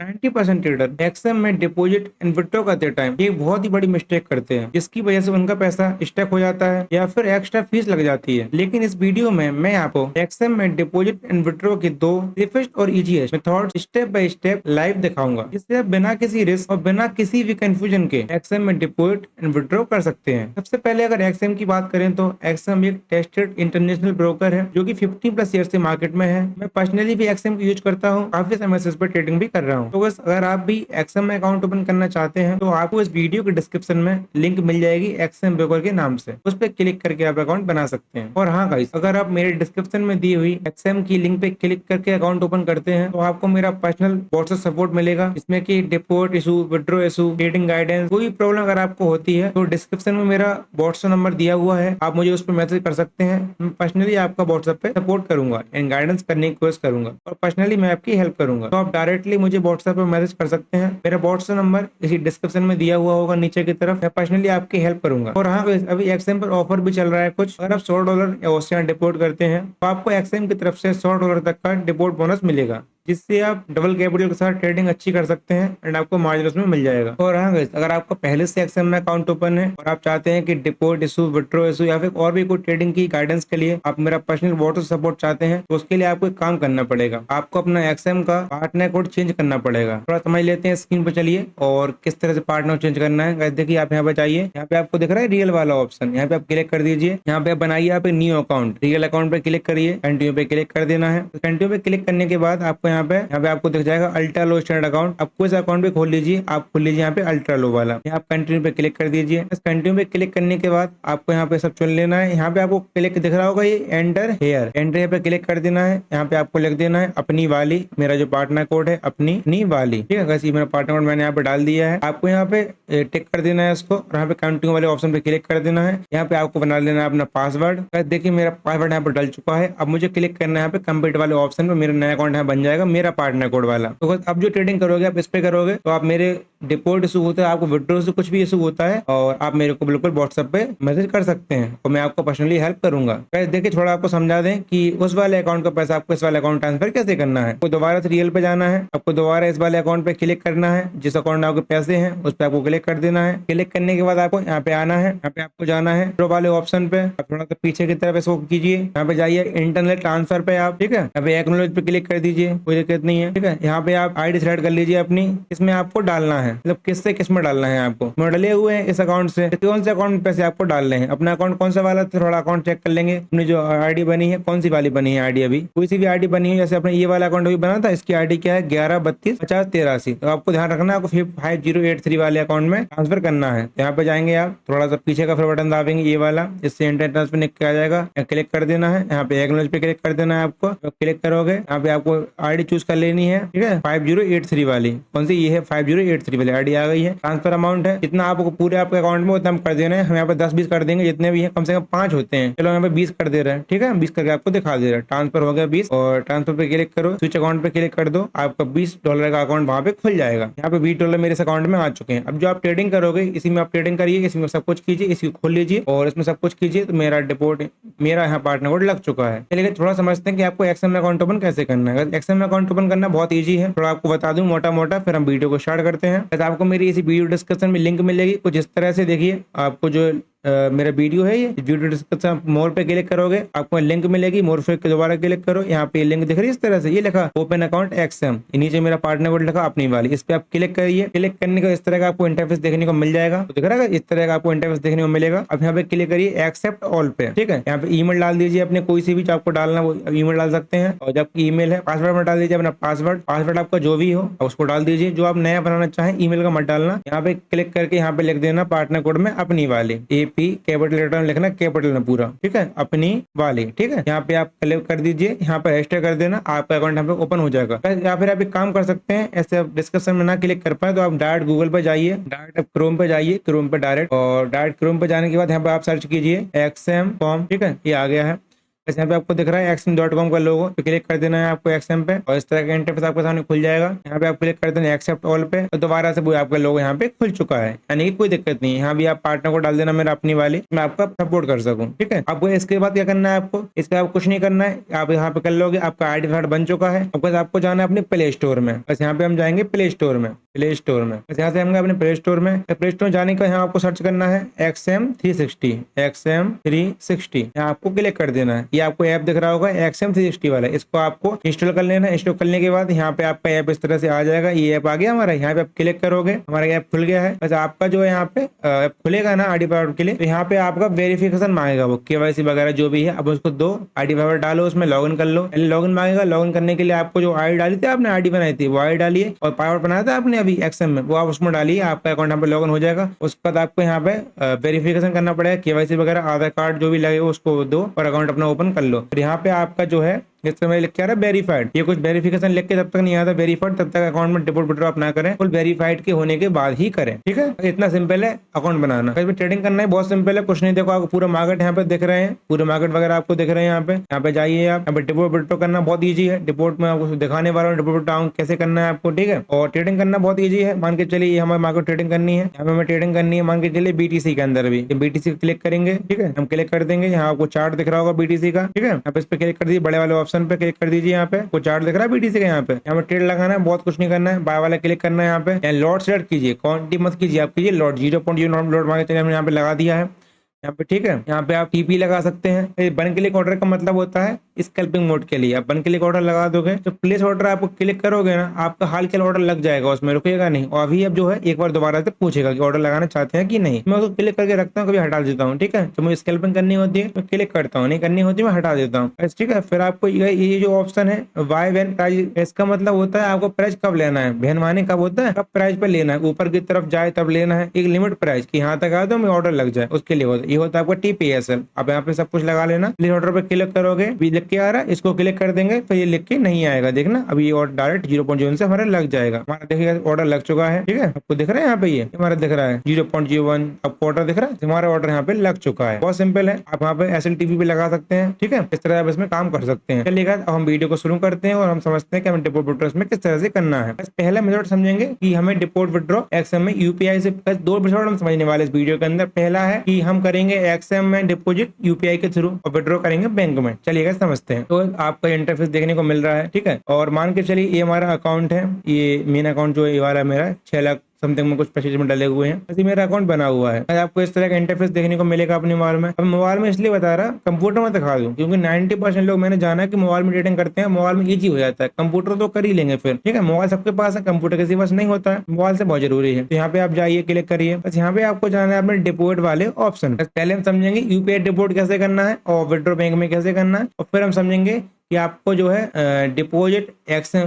90% trader XM में deposit and withdraw करते time एक बहुत ही बड़ी मिस्टेक करते हैं, जिसकी वजह से उनका पैसा स्टक हो जाता है या फिर एक्स्ट्रा फीस लग जाती है। लेकिन इस वीडियो में मैं आपको एक्सएम में डिपॉजिट एंड विड्रॉ के दो सेफेस्ट और easiest method step by step live दिखाऊंगा, जिससे आप बिना किसी रिस्क और बिना किसी भी कंफ्यूजन के एक्सएम में डिपॉजिट एंड विड्रॉ कर सकते हैं। सबसे पहले अगर एक्सएम की बात करें तो एक्सएम एक टेस्टेड इंटरनेशनल ब्रोकर है जो कि 50+ ईयर से मार्केट में है। मैं पर्सनली भी एक्सएम को यूज करता हूँ, काफी समय से इस पर ट्रेडिंग भी कर रहा हूँ। तो बस अगर आप भी एक्सएम में अकाउंट ओपन करना चाहते हैं तो आपको इस वीडियो के डिस्क्रिप्शन में लिंक मिल जाएगी एक्सएम ब्रोकर के नाम से, उस पर क्लिक करके आप अकाउंट बना सकते हैं। और हाँ गाइस, अगर आप मेरे डिस्क्रिप्शन में दी हुई एक्सएम की लिंक पे क्लिक करके अकाउंट ओपन करते हैं तो आपको मेरा पर्सनल व्हाट्सएप सपोर्ट मिलेगा, इसमें कि deposit issue, withdraw issue, trading guidance, कोई प्रॉब्लम अगर आपको होती है तो डिस्क्रिप्शन में मेरा व्हाट्सएप नंबर दिया हुआ है, आप मुझे उस पर मैसेज कर सकते हैं। मैं पर्सनली आपका व्हाट्सएप पे सपोर्ट करूंगा एंड गाइडेंस करने की कोशिश करूंगा और पर्सनली मैं आपकी हेल्प करूंगा। तो आप डायरेक्टली मुझे व्हाट्सएप पे मैसेज कर सकते हैं, मेरा व्हाट्सएप नंबर इसी डिस्क्रिप्शन में दिया हुआ होगा नीचे की तरफ। मैं पर्सनली आपकी हेल्प करूंगा। और हाँ, अभी एक्सएम पर ऑफर भी चल रहा है कुछ, अगर आप $100 या उससे डिपोजिट करते हैं तो आपको एक्सएम की तरफ से $100 तक का डिपोजिट बोनस मिलेगा, जिससे आप डबल कैपिटल के साथ ट्रेडिंग अच्छी कर सकते हैं एंड आपको मार्जिन उसमें मिल जाएगा। और हाँ गाइस, अगर आपका पहले से एक्सएम में अकाउंट ओपन है और आप चाहते हैं कि डिपोजिट इशू, विड्रॉ इशू या फिर और भी कोई ट्रेडिंग की गाइडेंस के लिए आप मेरा पर्सनल व्हाट्सएप सपोर्ट चाहते हैं तो उसके लिए आपको एक काम करना पड़ेगा, आपको अपना एक्सएम का पार्टनर कोड चेंज करना पड़ेगा। थोड़ा समझ लेते हैं, स्क्रीन पर चलिए और किस तरह से पार्टनर चेंज करना है। गाइस देखिए, आप यहाँ पे जाइए, यहाँ पे आपको दिख रहा है रियल वाला ऑप्शन, यहाँ पे आप क्लिक कर दीजिए। यहाँ पे बनाइए आप एक न्यू अकाउंट, रियल अकाउंट पे क्लिक करिए, कंटिन्यू पे क्लिक कर देना है। कंटिन्यू पे क्लिक करने के बाद आपको यहाँ पे आपको दिख जाएगा अल्ट्रा लो स्टैंडर्ड अकाउंट। आप कोई अकाउंट पे खोल लीजिए, आप खोल लीजिए यहाँ पे अल्ट्रा लो वाला। यहाँ आप कंटिन्यू पे क्लिक कर दीजिए। इस कंटिन्यू पे क्लिक करने के बाद आपको यहाँ पे सब चुन लेना है। यहाँ पे आपको क्लिक दिख रहा होगा ये एंटर हेयर, एंटर हेयर पे क्लिक कर देना है। यहाँ पे आपको लिख देना है अपनी वाली, मेरा जो पार्टनर कोड है अपनी वाली, ठीक है। वैसे मेरा पार्टनर कोड मैंने यहाँ पे डाल दिया है। आपको यहाँ पे टिक कर देना है इसको और यहाँ पे कंटिन्यू वाले ऑप्शन पे क्लिक कर देना है। यहाँ पे आपको बना लेना है अपना पासवर्ड। देखिए मेरा पासवर्ड यहाँ पे डल चुका है। अब मुझे क्लिक करना है यहाँ पे कंप्लीट वाले ऑप्शन पे, मेरा नया अकाउंट यहाँ बन जाएगा मेरा पार्टनर कोड वाला। तो अब जो ट्रेडिंग करोगे आप इस पे करोगे तो आप मेरे डिपोजिट इशू होता है, आपको विड्रॉ से कुछ भी इशू होता है और आप मेरे को बिल्कुल व्हाट्सएप पे मैसेज कर सकते हैं और मैं आपको पर्सनली हेल्प करूंगा। देखिए थोड़ा आपको समझा दें कि उस वाले अकाउंट का पैसा आपको इस वाले अकाउंट ट्रांसफर कैसे करना है। आपको दोबारा से रियल पे जाना है, आपको दोबारा इस वाले अकाउंट पे क्लिक करना है, जिस अकाउंट में आपके पैसे हैं उस पर आपको क्लिक कर देना है। क्लिक करने के बाद आपको यहाँ पे आना है, यहाँ पे आपको जाना है विड्रॉ वाले ऑप्शन पे। आप थोड़ा सा पीछे की तरफ इसको कीजिए, यहाँ पे जाइए इंटरनेट ट्रांसफर पे आप, ठीक है। यहाँ पे एक्नॉलेज पे क्लिक कर दीजिए, कोई दिक्कत नहीं है, ठीक है। यहाँ पे आप आईडी सेलेक्ट कर लीजिए अपनी, इसमें आपको डालना है, मतलब किससे किस में डालना है आपको। मैं डले हुए हैं इस अकाउंट से, कौन से अकाउंट में पैसे आपको डालने हैं, अपना अकाउंट कौन सा वाला, थोड़ा अकाउंट चेक कर लेंगे। अपनी जो आईडी बनी है कौन सी वाली बनी है आईडी, अभी कोई सी भी आईडी बनी है, जैसे अपने ये वाला अकाउंट अभी बना था, इसकी आईडी क्या है 11325083। तो आपको ध्यान रखना है, आपको 5083 वाले अकाउंट में ट्रांसफर करना है। यहाँ पे जाएंगे आप, थोड़ा सा पीछे का फिर बटन दाबेंगे ये वाला, इससे इंटरनेट ट्रांसफर निकल आ जाएगा। क्लिक कर देना है, यहाँ पे एक्नॉलेज पे क्लिक कर देना है आपको। तो क्लिक करोगे यहाँ पे आपको आईडी चूज कर लेनी है, ठीक है। 5083 वाली कौन सी, ये है 5083 वाली आईडी आ गई है। ट्रांसफर अमाउंट है जितना आपको पूरे आपके अकाउंट में उतना हम कर देना है। हम यहाँ पे 10-20 कर देंगे, जितने भी हैं कम से कम 5 होते हैं, चलो यहाँ पे 20 कर दे रहे हैं, ठीक है। 20 करके आपको दिखा दे रहा है, ट्रांसफर हो गया 20। और ट्रांसफर पे क्लिक करो, स्विच अकाउंट पे क्लिक कर दो, आपका $20 का अकाउंट वहाँ पे खुल जाएगा। यहाँ पे $20 मेरे इस अकाउंट में आ चुके हैं। अब जो आप ट्रेडिंग करोगे इसी में आप ट्रेडिंग करिए, इसमें सब कुछ कीजिए, इसको खोल लीजिए और इसमें सब कुछ कीजिए। तो मेरा डिपोजिट, मेरा यहाँ पार्टनर कोड लग चुका है। चलिए थोड़ा समझते हैं कि आपको एक्सएम में अकाउंट ओपन कैसे करना है। एक्सएम में अकाउंट ओपन करना बहुत ईजी है, थोड़ा आपको बता दूं मोटा मोटा, फिर हम वीडियो को स्टार्ट करते हैं। आपको मेरी इसी वीडियो डिस्क्रिप्शन में लिंक मिलेगी कुछ इस तरह से। देखिए आपको जो मेरा वीडियो है, ये वीडियो डिस्क्रिप्शन मोर पे क्लिक करोगे आपको लिंक मिलेगी, मोर पे दोबारा क्लिक करो, यहाँ पे लिंक दिख रही है इस तरह से, ये लिखा ओपन अकाउंट एक्सएम, नीचे मेरा पार्टनर कोड लिखा अपनी वाली, इस पे आप क्लिक करिए। क्लिक करने का इस तरह का आपको इंटरफेस देखने को मिल जाएगा, तो दिख रहा है इस तरह का आपको इंटरफेस देखने को मिलेगा। अब यहाँ पे क्लिक करिए एक्सेप्ट ऑल पे, ठीक है। यहाँ पे ईमेल डाल दीजिए अपने, कोई सी भी जो आपको डालना वो ईमेल डाल सकते हैं। और जब ईमेल है पासवर्ड में डाल दीजिए अपना पासवर्ड आपका जो भी हो उसको डाल दीजिए, जो आप नया बनाना चाहें ईमेल का मत डालना। यहाँ पे क्लिक करके यहाँ पे लिख देना पार्टनर कोड में अपनी वाली, AP कैपिटल लिखना, कैपिटल में पूरा, ठीक है, अपनी वाली, ठीक है। यहाँ पे आप क्लिक कर दीजिए, यहाँ पे रजिस्टर कर देना, आपका अकाउंट यहाँ पे ओपन हो जाएगा। या फिर आप एक काम कर सकते हैं, ऐसे आप डिस्क्रिप्शन में ना क्लिक कर पाए तो आप डायरेक्ट गूगल पे जाइए, डायरेक्ट क्रोम पे जाइए, क्रोम पे डायरेक्ट, और डायरेक्ट क्रोम पे जाने के बाद यहाँ पे आप सर्च कीजिए एक्सएम फॉर्म, ठीक है, ये आ गया है। बस यहाँ पे आपको दिख रहा है xm.com का लोगो, तो क्लिक कर देना है आपको xm पे और इस तरह का इंटरफेस आपके सामने खुल जाएगा। यहाँ पे आप क्लिक कर देना एक्सेप्ट ऑल पे, तो दोबारा से वो आपका लोगो यहाँ पे खुल चुका है, यानी कि कोई दिक्कत नहीं है। यहाँ भी आप पार्टनर को डाल देना मेरा अपनी वाली, मैं आपका सपोर्ट कर सकूँ। ठीक है, आपको इसके बाद क्या करना है, आपको इसके बाद कुछ नहीं करना है, आप यहाँ पे कर लोगे, आपका आईडी कार्ड बन चुका है। बस आपको जाना है अपने प्ले स्टोर में, बस यहाँ पे हम जाएंगे प्ले स्टोर में, प्ले स्टोर में बस यहाँ से हम अपने प्ले स्टोर में, प्ले स्टोर जाने का यहाँ आपको सर्च करना है XM360, XM360 यहाँ आपको क्लिक कर देना है। ये आपको ऐप दिख रहा होगा XM360 वाला, इसको आपको इंस्टॉल कर लेना। इंस्टॉल करने के बाद यहाँ पे आपका ऐप इस तरह से आ जाएगा। ये ऐप आ गया हमारा, यहाँ पे आप क्लिक करोगे, हमारा ऐप खुल गया है। बस आपका जो है यहाँ पे ऐप खुलेगा ना आईडी पासवर्ड के लिए, तो यहाँ पे आपका वेरिफिकेशन मांगेगा, वो KYC वगैरह जो भी है, अब उसको दो, आईडी पासवर्ड डालो, उसमें लॉगिन कर लो। लॉगिन मांगेगा, लॉगिन करने के लिए आपको जो आईडी डाली थी आपने, आईडी बनाई थी वो आईडी डालिए, और पासवर्ड बनाया था आपने अभी XM में, वो आप उसमें डालिए, आपका अकाउंट यहाँ पे लॉगिन हो जाएगा। उसके बाद आपको यहाँ पे वेरिफिकेशन करना पड़ेगा, KYC वगैरह, आधार कार्ड जो भी लगे उसको दो और अकाउंट अपना ओपन कर लो। फिर यहाँ पे आपका जो है इस समय लिख के आ रहा है वेरीफाइड, ये कुछ वेरिफिकेशन लिख के जब तक नहीं आता वेरीफाइड, तब तक अकाउंट में डिपॉजिट विड्रॉ अपना करें, फुल वेरीफाइड के होने के बाद ही करें। ठीक है, इतना सिंपल है अकाउंट बनाना। इसमें ट्रेडिंग करना है, बहुत सिंपल है, कुछ नहीं। देखो आपको पूरा मार्केट यहाँ पे दिख रहे हैं, पूरे मार्केट वगैरह आपको दिख रहे हैं। यहाँ पे जाइए आप, यहाँ पे डिपॉजिट विड्रॉ करना बहुत ईजी है। डिपॉजिट में आपको दिखाने वाला हूँ डिपॉजिट कैसे करना है आपको। ठीक है, और ट्रेडिंग करना बहुत ईजी है। मान के चलिए हमारे मार्केट ट्रेडिंग करनी है, यहाँ पे हमें ट्रेडिंग करनी है, मान के चलिए BTC के अंदर भी, BTC क्लिक करेंगे। ठीक है, हम क्लिक कर देंगे, यहाँ आपको चार्ट दिख रहा होगा BTC का। ठीक है, यहाँ पे इस पे क्लिक कर दीजिए, बड़े वाले ऑप्शन पे क्लिक कर दीजिए। यहाँ पे कुछ चार्ट दिख रहा है BTC का, यहाँ पे ट्रेड लगाना है, बहुत कुछ नहीं करना है। बाय वाला क्लिक करना है, यहाँ पे लॉट सेलेक्ट कीजिए, क्वांटिटी मत कीजिए, आप कीजिए लॉट, 0.0 लॉट मांगे, हमने यहाँ पे लगा दिया है यहाँ पे। ठीक है, यहाँ पे आप TP लगा सकते हैं। वन क्लिक ऑर्डर का मतलब होता है स्कैल्पिंग मोड के लिए, आप वन क्लिक ऑर्डर लगा दोगे तो प्लेस ऑर्डर आपको क्लिक करोगे ना, आपका हाल के ऑर्डर लग जाएगा, उसमें रुकेगा नहीं। और अभी अब जो है एक बार दोबारा से पूछेगा कि ऑर्डर लगाना चाहते हैं कि नहीं, मैं उसको क्लिक करके रखता हूँ, कभी हटा देता हूँ। ठीक है, तो मुझे स्कैल्पिंग करनी होती है तो क्लिक करता हूँ, नहीं करनी होती मैं हटा देता हूँ। ठीक है, फिर आपको ये जो ऑप्शन है वाई वैन प्राइस, इसका मतलब होता है आपको प्राइस कब लेना है, वैन माने कब होता है, कब प्राइस पे लेना है, ऊपर की तरफ जाए तब लेना है। एक लिमिट प्राइस की यहाँ तक आए तो ऑर्डर लग जाए, उसके लिए होता है। ये होता है आपका TPSL। अब यहाँ पे सब कुछ लगा लेना, प्लीज ऑर्डर पे क्लिक करोगे, भी लिख के आ रहा है, इसको क्लिक कर देंगे, फिर ये लिख के नहीं आएगा, देखना अब ये ऑर्डर डायरेक्ट 0.01 से हमारा लग जाएगा। हमारा देखिए ऑर्डर लग चुका है। ठीक है, आपको दिख रहा है यहाँ पे, ये हमारा दिख रहा है 0.01, आपको ऑर्डर दिख रहा है, हमारा ऑर्डर यहाँ पे लग चुका है। बहुत सिंपल है, आप यहाँ पे SLTV पे लगा सकते हैं। ठीक है, इस तरह आप इसमें काम कर सकते हैं। चलिएगा अब हम वीडियो को शुरू करते हैं और हम समझते हैं कि हमें डिपॉजिट विड्रॉ इसमें किस तरह से करना है। बस पहला मेथड समझेंगे कि हमें डिपॉजिट विड्रॉ XM में UPI से, बस दो मेथड हम समझने वाले इस वीडियो के अंदर। पहला है कि हम करेंगे XM में डिपॉजिट UPI के थ्रू और विड्रॉ करेंगे बैंक में। चलिएगा समझते हैं। तो आपका इंटरफेस देखने को मिल रहा है। ठीक है, और मान के चलिए ये हमारा अकाउंट है, ये मेन अकाउंट जो ये वाला मेरा 6 लाख समथिंग में कुछ पैसे में डले हुए हैं, ऐसे मेरा अकाउंट बना हुआ है। आपको इस तरह का इंटरफेस देखने को मिलेगा अपने मोबाइल में। अब मोबाइल में इसलिए बता रहा, कंप्यूटर में दिखा दूं, क्योंकि 90% लोग मैंने जाना है कि मोबाइल में ट्रेडिंग करते हैं, मोबाइल में इजी हो जाता है, कंप्यूटर तो कर ही लेंगे फिर। ठीक है, मोबाइल सबके पास है, कंप्यूटर किसी पास नहीं होता है, मोबाइल से बहुत जरूरी है। तो यहाँ पे आप जाइए, क्लिक करिए, बस यहाँ पे आपको जाना है अपने डिपॉजिट वाले ऑप्शन। पहले हम समझेंगे UPI डिपॉजिट कैसे करना है और विड्रॉ बैंक में कैसे करना है, और फिर हम समझेंगे कि आपको जो है डिपॉजिट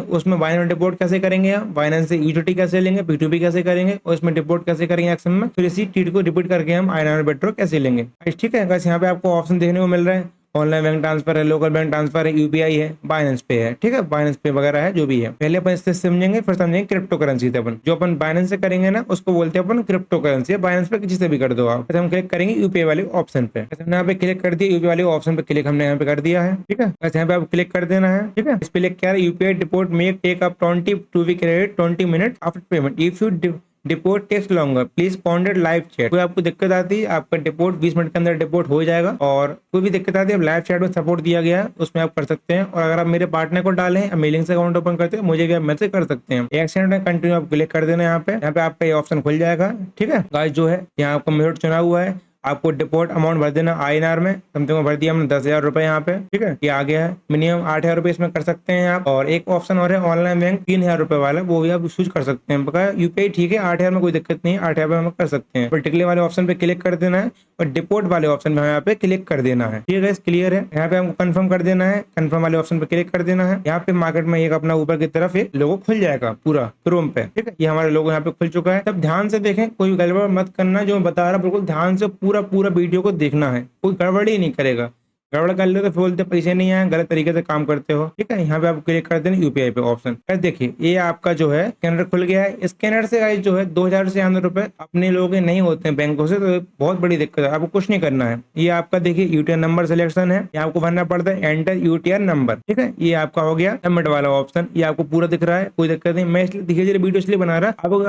उसमें बाइनेंस डिपॉजिट कैसे करेंगे, आप बाइनेंस से USDT कैसे लेंगे, P2P कैसे करेंगे, और इसमें डिपॉजिट कैसे करेंगे XM में, फिर इसी चीज को रिपीट करके हम INR विड्रॉ कैसे लेंगे। ठीक है, बस यहाँ पे आपको ऑप्शन देखने को मिल रहा है, ऑनलाइन बैंक ट्रांसफर है, लोकल बैंक ट्रांसफर है, UPI है, बाइनेंस पे है। ठीक है, बाइनेंस पे वगैरह है जो भी है। पहले अपन इससे समझेंगे, फिर समझेंगे क्रिप्टो करेंसी से। अपन जो अपन बाइनेंस से करेंगे ना उसको बोलते हैं अपन क्रिप्टो करेंसी, बाइनेंस पे किसी से भी कर दो आप। हम क्लिक करेंगे UPI वाले ऑप्शन पे, हमने यहाँ पे क्लिक कर दिया, UPI वाले ऑप्शन पे क्लिक हमने यहाँ पे कर दिया है। ठीक है, बस यहाँ पे आप क्लिक कर देना है। ठीक है, इस पे क्लिक किया UPI deposit make take up 22 credit 20 minute after payment, if you deport takes longer please contact live chat. कोई आपको दिक्कत आती है, आपका डिपोर्ट 20 मिनट के अंदर डिपोर्ट हो जाएगा। और कोई भी दिक्कत आती है, लाइव चैट में सपोर्ट दिया गया है, उसमें आप कर सकते हैं। और अगर आप मेरे पार्टनर को डालें, मेलिंग से अकाउंट ओपन करते हैं, मुझे भी आप मैसेज कर सकते हैं। एक सेकंड में कंटिन्यू आप क्लिक कर देना, यहाँ पे आपका ये ऑप्शन खुल जाएगा। ठीक है गाइस, जो है यहाँ आपका मेथड चुना हुआ है, आपको डिपोर्ट अमाउंट भर देना INR में, समथिंग भर दिया हमने 10,000 रुपए यहाँ पे। ठीक है, ये आ गया है। मिनिमम 8,000 रुपए इसमें कर सकते हैं आप। और एक ऑप्शन और है ऑनलाइन बैंक 3,000 रुपए वाला, वो भी आप चूज कर सकते हैं। बकाया UPI ठीक है, 8,000 में कोई दिक्कत नहीं है, 8,000 में हम कर सकते हैं। पर्टिकुलर वाले ऑप्शन पे क्लिक कर देना है और डिपोर्ट वाले ऑप्शन में यहाँ पे क्लिक कर देना है। ठीक है, क्लियर है। यहाँ पे हमको कंफर्म कर देना है, कंफर्म वाले ऑप्शन पे क्लिक कर देना है। यहाँ पे मार्केट में एक अपना ऊपर की तरफ एक लोगो खुल जाएगा पूरा क्रोम पे। ठीक है, ये हमारे लोगो यहाँ पे खुल चुका है। तब ध्यान से देखें, कोई गड़बड़ मत करना, जो मैं बता रहा हूँ बिल्कुल ध्यान से पूरा वीडियो को देखना है, कोई गड़बड़ ही नहीं करेगा। गड़बड़ कर लो तो फिर बोलते पैसे नहीं आए, गलत तरीके से काम करते हो। ठीक है, यहाँ पे आप क्लिक कर देना यूपीआई पे ऑप्शन। देखिए ये आपका जो है स्कैनर खुल गया है। स्कैनर से गाइस जो है 2000 से ज्यादा रुपए अपने लोगों के नहीं होते हैं बैंकों से, तो बहुत बड़ी दिक्कत है। आपको कुछ नहीं करना है, ये आपका देखिए यूटीआर नंबर सिलेक्शन है, ये आपको भरना पड़ता है एंटर यूटीआर नंबर। ठीक है, ये आपका हो गया सबमिट वाला ऑप्शन, ये आपको पूरा दिख रहा है, कोई दिक्कत नहीं। मैं इसलिए धीरे धीरे वीडियो इसलिए बना रहा, आपको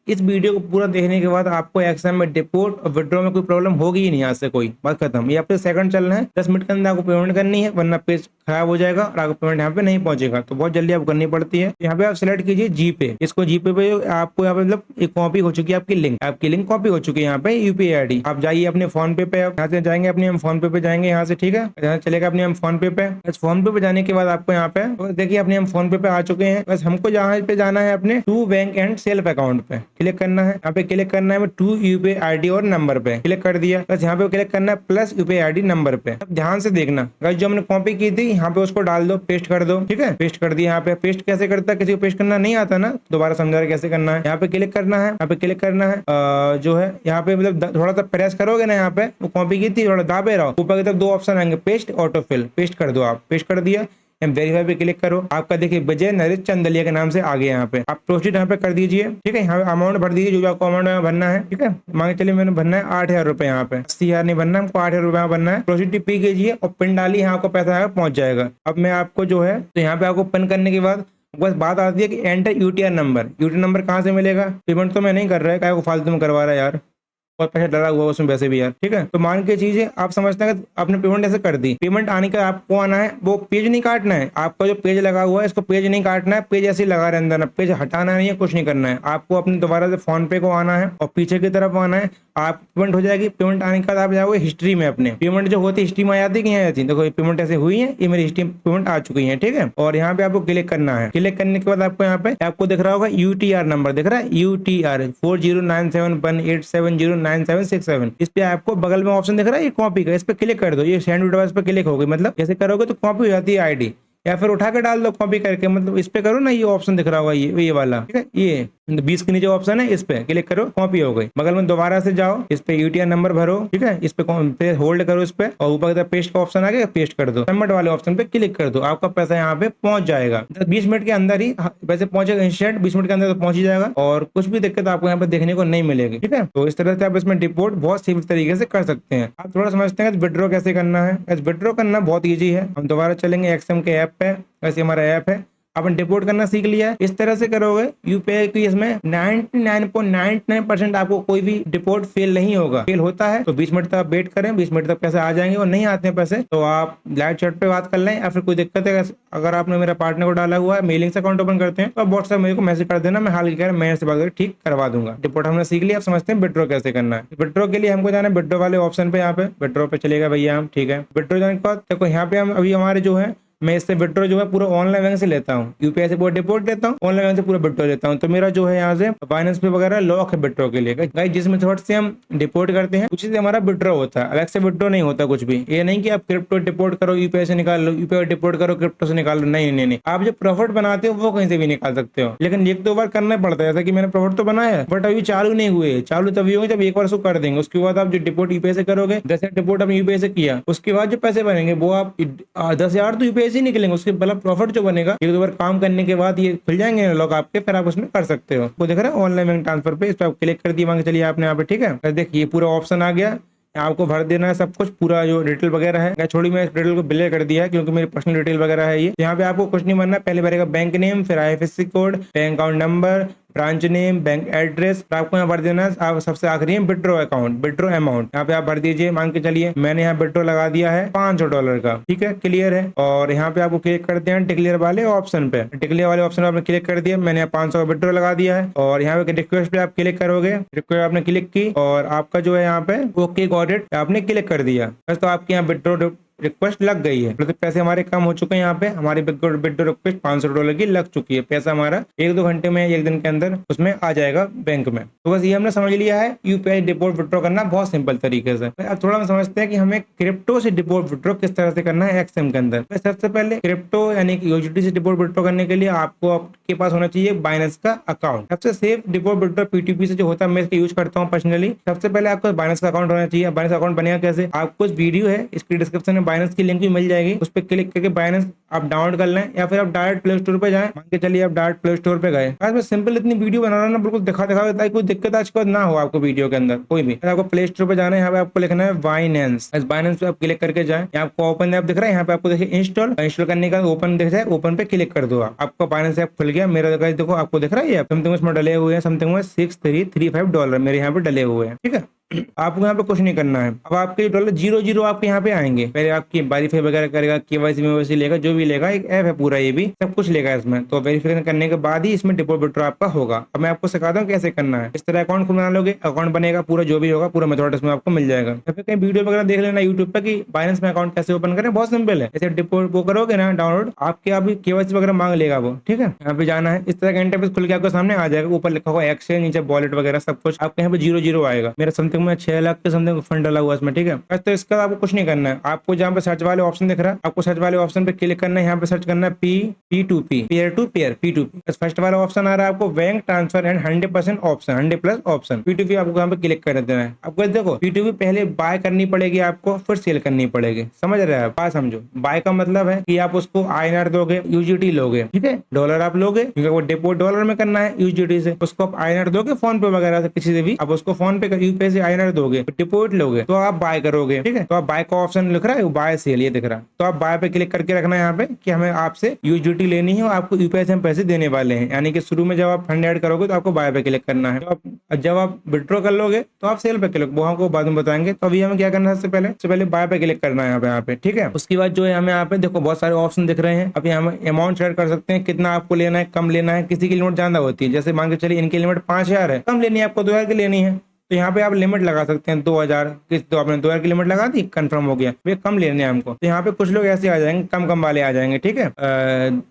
इस वीडियो को पूरा देखने के बाद आपको एक्सएम में डिपोट और विड्रॉ में कोई प्रॉब्लम होगी ही नहीं आज से, कोई बात खत्म। ये आपके सेकंड चलना है, 10 मिनट के अंदर आपको पेमेंट करनी है, वरना पेज खराब हो जाएगा और आपको पेमेंट यहाँ पे नहीं पहुंचेगा, तो बहुत जल्दी आपको करनी पड़ती है। यहाँ पे आप सिलेक्ट कीजिए जीपे, इसको जीपे पे आपको यहाँ पे मतलब एक कॉपी हो चुकी है आपकी लिंक कॉपी हो चुकी है यहाँ पे यूपीआई आईडी। आप जाइए अपने फोन पे यहाँ से जाएंगे, अपने हम फोन पे जाएंगे यहाँ से। ठीक है, यहाँ चलेगा अपने हम फोन पे बस फोन पे जाने के बाद आपको यहाँ पे तो देखिए अपने हम फोन पे आ चुके हैं। बस हमको जहाँ पे जाना है अपने to bank and self account पे क्लिक करना है। यहाँ पे क्लिक करना है टू यूपीआई आईडी और नंबर पे क्लिक कर दिया। बस यहाँ पे क्लिक करना है प्लस यूपीआई आईडी नंबर पे। अब ध्यान से देखना जो हमने कॉपी की थी यहाँ पे उसको डाल दो, पेस्ट कर दो। ठीक है, पेस्ट कर दिया। यहाँ पे पेस्ट कैसे करता है, किसी को पेस्ट करना नहीं आता ना, दोबारा समझा रहा कैसे करना है। यहाँ पे क्लिक करना है, यहाँ पे क्लिक करना है जो है यहाँ पे मतलब थोड़ा सा प्रेस करोगे ना, यहाँ पे वो कॉपी की थी थोड़ा दाबे रहो, ऊपर की तरफ दो ऑप्शन आएंगे पेस्ट ऑटो फिल, पेस्ट कर दो। आप पेस्ट कर दिया, वेरीफाई पे क्लिक करो, आपका देखिए विजय नरेश चंदलिया के नाम से आ गया। यहाँ पे आप प्रोसीड यहाँ पे कर दीजिए। ठीक है, यहाँ पे अमाउंट भर दीजिए जो भी आपको अमाउंट भरना है। ठीक है, मांगे चलिए मैंने भरना है 8000 रुपए, यहाँ पे 80,000 नहीं भरना, हमको 8000 रुपए भरना है। प्रोसीड पे कीजिए और पिन डालिए, यहाँ आपको पैसा पहुंच जाएगा। अब मैं आपको जो है तो यहाँ पे आपको पिन करने के बाद बस बात आती है कि एंटर यूटीआर नंबर कहाँ से मिलेगा। पेमेंट तो मैं नहीं कर रहा है, क्या को फालतू में करवा रहा है यार, बहुत पैसा डरा हुआ उसमें वैसे भी यार। ठीक है, तो मान के चीजें आप समझते हैं कि आपने पेमेंट ऐसे कर दी, पेमेंट आने का आपको आना है, वो पेज नहीं काटना है। आपका जो पेज लगा हुआ है इसको पेज नहीं काटना है, पेज ऐसे ही लगा रहना है, पेज हटाना नहीं है, कुछ नहीं करना है। आपको अपने दोबारा से फोन पे को आना है और पीछे की तरफ आना है। आप पेमेंट हो जाएगी, पेमेंट आने के बाद आप जाओगे हिस्ट्री में, अपने पेमेंट जो होती है हिस्ट्री में आ जाती है कि यहाँ आती है। देखो पेमेंट ऐसे हुई है, ये मेरी हिस्ट्री पेमेंट आ चुकी है। ठीक है, और यहाँ पे आपको क्लिक करना है। क्लिक करने के बाद आपको यहाँ पे आपको दिख रहा होगा यूटीआर नंबर, दिख रहा है यूटीआर 409718709767। इस पे आपको बगल में ऑप्शन दिख रहा है ये कॉपी का, इस पे क्लिक कर दो। ये सेंड डिवाइस पे क्लिक होगी, मतलब जैसे करोगे तो कॉपी हो जाती है आईडी, या फिर उठा के डाल दो कॉपी करके, मतलब इस पे करो ना, ये ऑप्शन दिख रहा होगा ये वाला। ठीक है, ये 20 के नीचे ऑप्शन है, इस पे क्लिक करो, कॉपी हो गई। बगल में दोबारा से जाओ, इस पे यूटीआर नंबर भरो। ठीक है, इस पे होल्ड करो इस पे, और ऊपर की पेस्ट का ऑप्शन आ गया, पेस्ट कर दो। सबमिट वाले ऑप्शन पे क्लिक कर दो, आपका पैसा यहाँ पे पहुंच जाएगा 20 मिनट के अंदर ही। वैसे पहुंचेगा इंस्टेंट, 20 मिनट के अंदर तो पहुंच ही जाएगा और कुछ भी दिक्कत आपको यहाँ पे देखने को नहीं मिलेगी। ठीक है, तो इस तरह से आप इसमें डिपोट बहुत सिंपल तरीके से कर सकते हैं। आप थोड़ा समझते हैं विड्रॉ कैसे करना है। विड्रॉ करना बहुत ईजी है। हम दोबारा चलेंगे एक्सएम के ऐप पे, वैसे हमारा ऐप है, अपन डिपोर्ट करना सीख लिया है। इस तरह से करोगे यूपीआई की, इसमें 99.99% आपको कोई भी डिपोर्ट फेल नहीं होगा। फेल होता है तो 20 मिनट तक आप वेट करें, 20 मिनट तक पैसे आ जाएंगे, और नहीं आते हैं पैसे तो आप लाइव चैट पे बात कर लें, या फिर कोई दिक्कत है अगर आपने मेरा पार्टनर को डाला हुआ है, मेलिंग से अकाउंट ओपन करते हैं तो आप व्हाट्सएप मेरे को मैसेज कर देना, मैं हाल की मैं से बात करके ठीक करवा दूंगा। डिपोर्ट हमने सीख लिया, आप समझते हैं विड्रॉ कैसे करना है। विड्रॉ के लिए हमको जाना है विड्रॉ वाले ऑप्शन पे, यहाँ पे विड्रॉ पे चलेगा भैया हम। ठीक है, विड्रॉ जाने के बाद देखो यहाँ पे हम अभी हमारे जो है, मैं इससे विड्रॉ जो है पूरा ऑनलाइन बैंक से लेता हूँ, यूपीआई से पूरा डिपोजिट लेता हूँ, ऑनलाइन बैंक से पूरा विड्रॉ लेता हूँ। तो मेरा जो है यहाँ से फाइनेंस पे वगैरह लॉक है विड्रॉ के लिए। गाइस जिस मेथड से हम डिपोजिट करते हैं उसी से हमारा विड्रॉ होता है, अलग से विड्रॉ नहीं होता कुछ भी। ये नहीं कि आप क्रिप्टो डिपोजिट करो यूपीआई से निकाल लो, यूपीआई डिपोजिट करो क्रिप्टो से निकाल लो, नहीं। आप जो प्रॉफिट बनाते हो वो कहीं से भी निकाल सकते हो, लेकिन एक दो बार करना पड़ता है। जैसा कि मैंने प्रॉफिट तो बनाया बट अभी चालू नहीं हुए, चालू तभी होंगे जब एक बार उसको कर देंगे। उसके बाद आप जो डिपोजिट यूपीआई से करोगे, 10,000 डिपोजिट आपने यूपीआई से किया, उसके बाद जो पैसे बनेंगे वो आप 10,000 तो यूपीआई से निकलेंगे, उसके मतलब प्रॉफिट जो बनेगा एक दो बार काम करने के बाद ये खुल जाएंगे लॉक आपके, फिर आप उसमें कर सकते हो। वो देख रहे हैं ऑनलाइन बैंक ट्रांसफर पे, इस पर आप क्लिक कर दिए, मांगे चलिए आपने यहाँ पे। ठीक है, देखिए पूरा ऑप्शन आ गया, आपको भर देना है सब कुछ, पूरा जो डिटेल वगैरह है। छोड़ी मैं इस डिटेल को बिले कर दिया है क्योंकि मेरी पर्सनल डिटेल वगैरह है ये। यहाँ पे आपको कुछ नहीं भरना, पहले भरेगा बैंक नेम, फिर IFSC code, bank account number, branch name, bank address, आपको यहाँ भर देना है। आप सबसे आखिरी है विड्रॉ अकाउंट, विड्रॉ अमाउंट यहाँ पे आप भर दीजिए। मान के चलिए मैंने यहाँ विड्रॉ लगा दिया है $500 का। ठीक है, क्लियर है। और यहाँ पे आपको क्लिक करते हैं डिक्लेयर वाले ऑप्शन पे, डिक्लेयर वाले ऑप्शन पे आपने क्लिक कर दिया। मैंने यहाँ 500 का विड्रॉ लगा दिया है, और यहाँ पे रिक्वेस्ट पे आप क्लिक करोगे, रिक्वेस्ट आपने क्लिक की और आपका जो है यहाँ पे ओके गॉट इट आपने क्लिक कर दिया, बस तो आपके यहाँ विड्रॉ रिक्वेस्ट लग गई है। मतलब पैसे हमारे कम हो चुके हैं। यहाँ पे हमारी विड्रॉ रिक्वेस्ट $500 की लग चुकी है। पैसा हमारा 1-2 घंटे में, 1 दिन के अंदर उसमें आ जाएगा बैंक में। तो बस ये हमने समझ लिया है यूपीआई डिपोजिट विड्रॉ करना बहुत सिंपल तरीके से। अब थोड़ा हम समझते हैं कि हमें क्रिप्टो से डिपोजिट विड्रॉ किस तरह से करना है एक्सएम के अंदर। सबसे पहले क्रिप्टो यानी कि यूएसडी से डिपोजिट विड्रॉ करने के लिए आपको आपके पास होना चाहिए बाइनेंस का अकाउंट। सबसे सेफ डिपोजिट विड्रॉ पीटीपी से जो होता है, मैं इसका यूज करता हूँ पर्सनली। सबसे पहले आपको बाइनेंस का अकाउंट होना चाहिए। बाइनेंस अकाउंट बनेगा कैसे, आपको वीडियो है इसकी डिस्क्रिप्शन में बाइनेंस की लिंक भी मिल जाएगी, उस पर क्लिक करके बाइनेंस आप डाउनलोड कर लें या फिर आप डायरेक्ट प्ले स्टोर पे जाएं। मान के चलिए आप डायरेक्ट प्ले स्टोर पे गए। आज मैं सिंपल इतनी वीडियो बना रहा हूं ना, बिल्कुल दिखा ताकि कोई दिक्कत आज के बाद ना हो आपको वीडियो के अंदर कोई भी। आपको प्ले स्टोर पे जाना है, यहाँ पे आपको लिखना है बाइनेंस। इस बाइनेंस पे आप क्लिक करके जाए, यहाँ आपको ओपन ऐप दिख रहा है, यहाँ पे आपको देखिए इंस्टॉल करने का ओपन दिख जाए, ओपन पे क्लिक कर दो। आपका बाइनेंस ऐप खुल गया। मेरा देखो आपको दिख रहा है समथिंग इसमें डले हुए हैं, समथिंग में $6335 मेरे यहाँ पे डले हुए हैं। ठीक है, आपको यहाँ पे कुछ नहीं करना है। अब आपके डॉलर 0 आपके यहाँ पे आएंगे। पहले आपकी वेरीफाई वगैरह करेगा, केवाईसी लेगा, जो भी लेगा, एक ऐप है पूरा, ये भी सब कुछ लेगा इसमें। तो वेरिफिकेशन करने के बाद ही इसमें डिपो विड्रॉ आपका होगा। अब मैं आपको सिखाता हूँ कैसे करना है। इस तरह अकाउंट बना लोगे, अकाउंट बनेगा, पूरा जो भी होगा पूरा मेथड इसमें आपको मिल जाएगा। या फिर कहीं वीडियो वगैरह देख लेना यूट्यूब पे कि बाइनेंस में अकाउंट कैसे ओपन करें, बहुत सिंपल है। जैसे डिपो वो करोगे ना डाउनलोड, आपके अभी केवाईसी वगैरह मांग लेगा वो। ठीक है, यहाँ पे जाना है, इस तरह का इंटरफेस खुल के आपके सामने आ जाएगा। ऊपर लिखा होगा एक्सचेंज, नीचे वॉलेट वगैरह सब कुछ। आपके यहाँ पे 0 आएगा। मेरा समथिंग में 6 लाख के समथिंग फंड डाला हुआ इसमें। ठीक है, बस तो इसका आपको कुछ नहीं करना है। आपको जहाँ पे सर्च वाले ऑप्शन दिख रहा है, आपको सर्च वाले ऑप्शन पे क्लिक करना है। यहाँ पे सर्च करना है P2P, peer to peer, P2P। First वाला ऑप्शन आ रहा है आपको bank transfer and 100% option, 100+ option. P2P आपको यहाँ पे क्लिक कर देना है। आपको देखो P2P पहले बाय करनी पड़ेगी आपको, फिर सेल करनी पड़ेगी। समझ रहे हैं आप? बात समझो। बाय का मतलब है कि आप उसको INR दोगे, USDT लोगे। ठीक है, डॉलर आप लोगे क्योंकि वो डिपोट डॉलर में करना है USDT से, उसको आप INR दोगे फोन पे वगैरह से, किसी से भी आप उसको फोन पे यूपीआई से INR दोगे, डिपोट लोगे तो आप बाय करोगे। ठीक है, तो आप बाय का ऑप्शन लिख रहा है, बाय सेल ये दिख रहा है, तो आप बाय पे क्लिक करके रखना है यहाँ पे कि हमें आपसे USDT लेनी है और आपको यूपीआई से हम पैसे देने वाले हैं। यानी कि शुरू में जब आप फंड ऐड करोगे तो आपको बाय पे क्लिक करना है। तो जब आप विड्रॉ कर लोगे तो आप सेल पे क्लिक, वो हमको बाद में बताएंगे। तो अभी हमें क्या करना है, सबसे पहले बाय पे क्लिक करना है यहाँ पे। ठीक है, उसके बाद जो है हमें यहाँ पे देखो बहुत सारे ऑप्शन दिख रहे हैं। अब यहाँ अमाउंट सेट कर सकते हैं, कितना आपको लेना है, कम लेना है। किसी की लिमिट ज्यादा होती है, जैसे मान के चलिए इनकी लिमिट 5000 है, कम लेनी है आपको 2000 की लेनी है, तो यहाँ पे आप लिमिट लगा सकते हैं 2000। तो आपने 2000 की लिमिट लगा दी, कंफर्म हो गया, वे कम लेने हैं हमको। तो यहाँ पे कुछ लोग ऐसे आ जाएंगे, कम वाले आ जाएंगे। ठीक है,